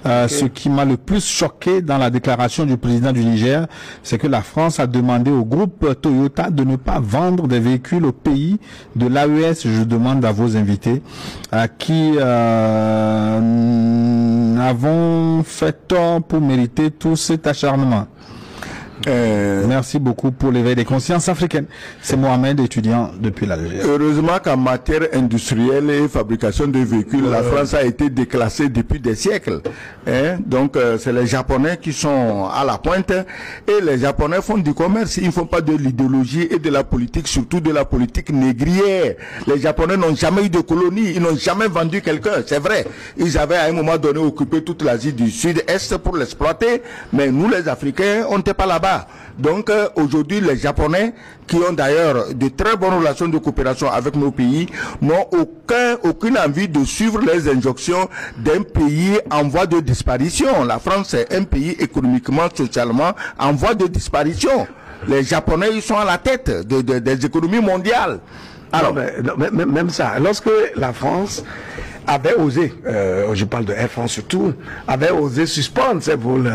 Ce qui m'a le plus choqué dans la déclaration du président du Niger, c'est que la France a demandé au groupe Toyota de ne pas vendre des véhicules au pays de l'AES. Je demande à vos invités qui avons fait tort pour mériter tout cet acharnement. Merci beaucoup pour l'éveil des consciences africaines. C'est Mohamed, étudiant depuis l'Algérie. Heureusement qu'en matière industrielle et fabrication de véhicules, la France a été déclassée depuis des siècles. Donc c'est les Japonais qui sont à la pointe et les Japonais font du commerce. Ils ne font pas de l'idéologie et de la politique, surtout de la politique négrière. Les Japonais n'ont jamais eu de colonie, ils n'ont jamais vendu quelqu'un, c'est vrai. Ils avaient à un moment donné occupé toute l'Asie du Sud-Est pour l'exploiter, mais nous les Africains, on n'était pas là-bas. Donc aujourd'hui, les Japonais, qui ont d'ailleurs de très bonnes relations de coopération avec nos pays, n'ont aucune envie de suivre les injonctions d'un pays en voie de disparition. La France est un pays économiquement, socialement en voie de disparition. Les Japonais, ils sont à la tête des économies mondiales. Alors, même ça, lorsque la France avait osé, je parle de Air France surtout, avait osé suspendre ses vols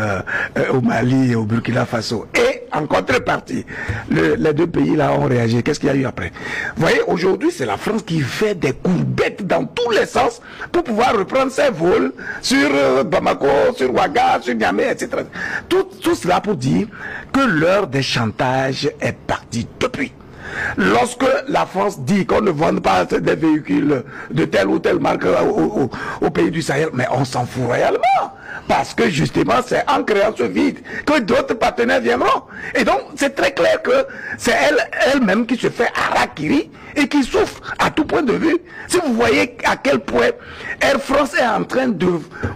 au Mali et au Burkina Faso. Et en contrepartie, les deux pays là ont réagi. Qu'est-ce qu'il y a eu après? Vous voyez, aujourd'hui, c'est la France qui fait des courbettes dans tous les sens pour pouvoir reprendre ses vols sur Bamako, sur Ouaga, sur Niamey, etc. Tout cela pour dire que l'heure des chantages est partie depuis. Lorsque la France dit qu'on ne vende pas des véhicules de telle ou telle marque au pays du Sahel, mais on s'en fout réellement. Parce que justement, c'est en créant ce vide que d'autres partenaires viendront. Et donc, c'est très clair que c'est elle-même qui se fait harakiri et qui souffre à tout point de vue. Si vous voyez à quel point Air France est en train de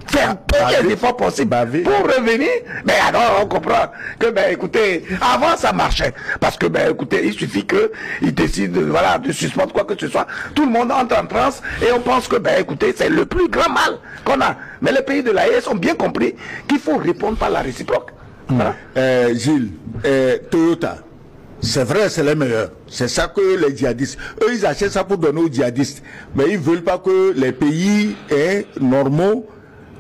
faire tous les efforts possibles pour revenir, mais alors on comprend que, écoutez, avant ça marchait. Parce que, écoutez, il suffit qu'ils décident, voilà, de suspendre quoi que ce soit. Tout le monde entre en transe et on pense que, écoutez, c'est le plus grand mal qu'on a. Mais les pays de l'AES ont bien compris qu'il faut répondre par la réciproque. Voilà. Gilles, Toyota, c'est vrai, c'est les meilleurs. C'est ça que les djihadistes, eux, ils achètent ça pour donner aux djihadistes. Mais ils ne veulent pas que les pays normaux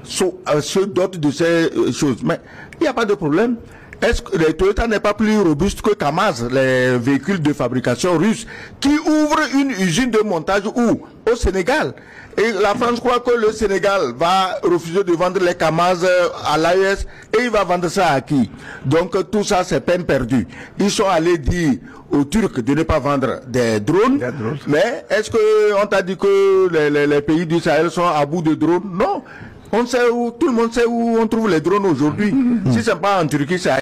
se dotent de ces choses. Mais il n'y a pas de problème. Est-ce que le Toyota n'est pas plus robuste que Kamaz, les véhicules de fabrication russe, qui ouvrent une usine de montage où? Au Sénégal. Et la France croit que le Sénégal va refuser de vendre les Kamaz à l'AES et il va vendre ça à qui? Donc tout ça c'est peine perdue. Ils sont allés dire aux Turcs de ne pas vendre des drones. Mais est-ce qu'on t'a dit que les pays du Sahel sont à bout de drones? Non. On sait où, tout le monde sait où on trouve les drones aujourd'hui. Si c'est pas en Turquie, c'est